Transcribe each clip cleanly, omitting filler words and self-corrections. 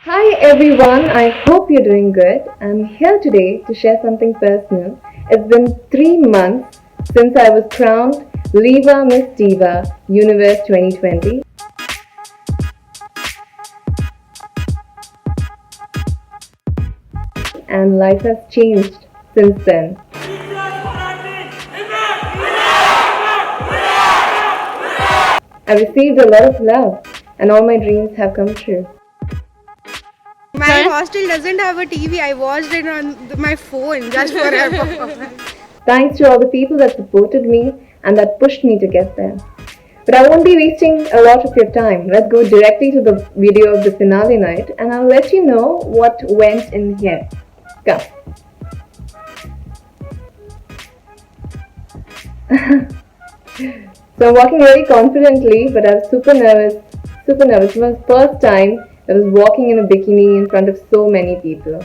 Hi everyone, I hope you're doing good. I'm here today to share something personal. It's been 3 months since I was crowned Leva Miss Diva Universe 2020, and life has changed since then. I received a lot of love, and all my dreams have come true. My hostel doesn't have a TV. I watched it on my phone just for her performance. Thanks to all the people that supported me and that pushed me to get there. But I won't be wasting a lot of your time. Let's go directly to the video of the finale night and I'll let you know what went in here. Come. So I'm walking very confidently, but I was super nervous. Super nervous. It was the first time I was walking in a bikini in front of so many people.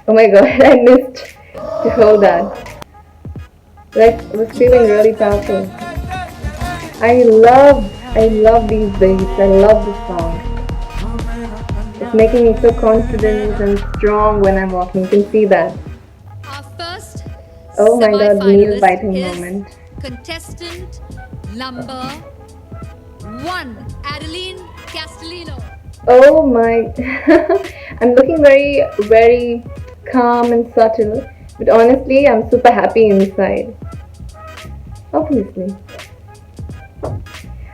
Oh my god, I missed to hold that. Like, I was feeling really powerful. I love these beats. I love this song. It's making me so confident and strong when I'm walking. You can see that. Our first Oh my god, nail semi-finalist biting is moment. contestant number 1, Adeline Castellino. Oh my. I'm looking very, very calm and subtle. But honestly, I'm super happy inside. Obviously.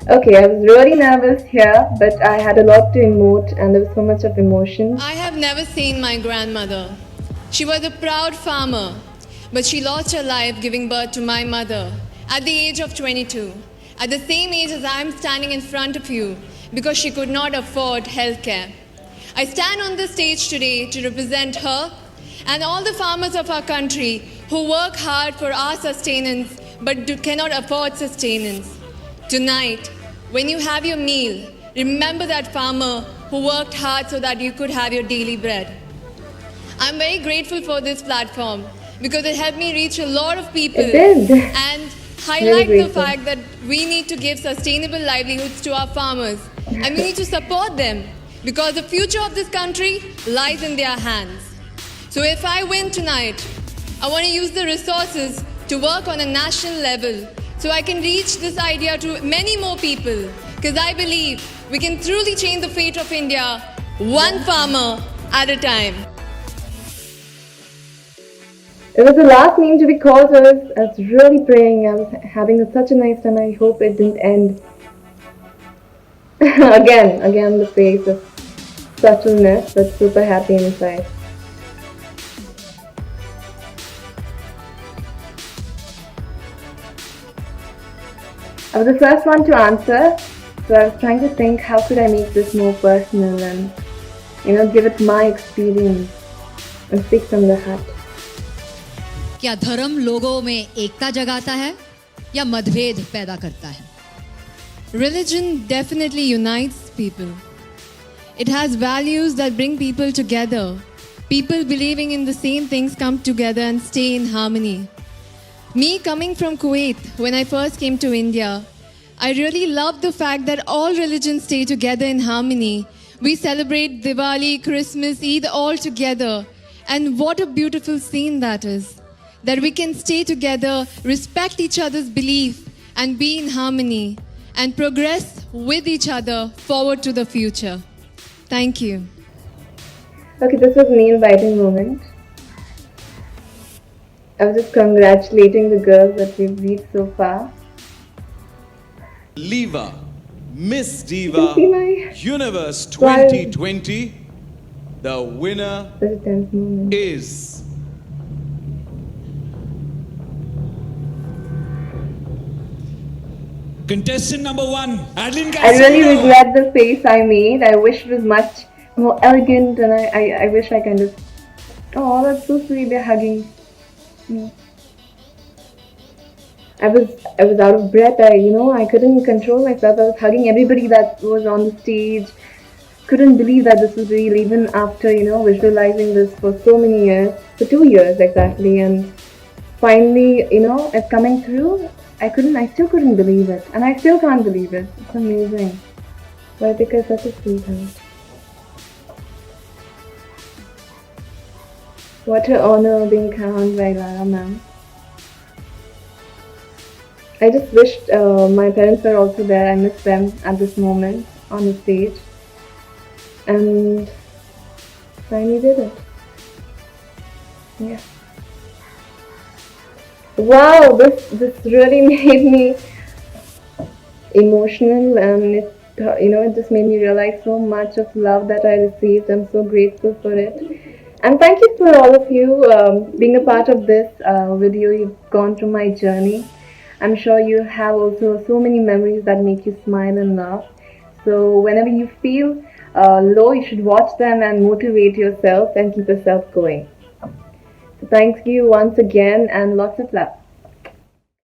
Okay, I was really nervous here, but I had a lot to emote and there was so much of emotion. I have never seen my grandmother. She was a proud farmer, but she lost her life giving birth to my mother at the age of 22, at the same age as I am standing in front of you, because she could not afford healthcare. I stand on the stage today to represent her and all the farmers of our country who work hard for our sustenance but cannot afford sustenance. Tonight, when you have your meal, remember that farmer who worked hard so that you could have your daily bread. I'm very grateful for this platform because it helped me reach a lot of people It did. and highlight the grateful. fact that we need to give sustainable livelihoods to our farmers and we need to support them because the future of this country lies in their hands. So if I win tonight, I want to use the resources to work on a national level so I can reach this idea to many more people because I believe we can truly change the fate of India one farmer at a time. It was the last meme to be called, so I was really praying. I was having such a nice time. I hope it didn't end. again, the face of subtleness, but super happy inside. I was the first one to answer, so I was trying to think how could I make this more personal and, give it my experience and speak from the heart. क्या धर्म लोगों में एकता जगाता है या मतभेद पैदा करता है? Religion definitely unites people. It has values that bring people together. People believing in the same things come together and stay in harmony. Me coming from Kuwait, when I first came to India, I really loved the fact that all religions stay together in harmony. We celebrate Diwali, Christmas, Eid all together. And what a beautiful scene that is. That we can stay together, respect each other's belief, and be in harmony, and progress with each other forward to the future. Thank you. Okay, this was nail biting moment. I was just congratulating the girls that we've reached so far. Leva Miss You Diva can see my Universe smile. 2020. The winner Such a tense moment. is Contestant number 1, Adeline I really Castellino. regret the face I made. I wish it was much more elegant and I wish I kind of. Oh, that's so sweet. They're hugging. I was out of breath. I couldn't control myself. I was hugging everybody that was on the stage. Couldn't believe that this was real even after, visualizing this for so many years, for 2 years exactly. And finally, it's coming through. I still couldn't believe it. And I still can't believe it. It's amazing. Ritika is such a sweetheart. What an honor being crowned by Lara ma'am. I just wished my parents were also there. I miss them at this moment on the stage. And finally did it. Yeah. Wow, this really made me emotional, and it just made me realize so much of love that I received. I'm so grateful for it. And thank you for all of you being a part of this video. You've gone through my journey. I'm sure you have also so many memories that make you smile and laugh. So whenever you feel low, you should watch them and motivate yourself and keep yourself going. So thank you once again and lots of love.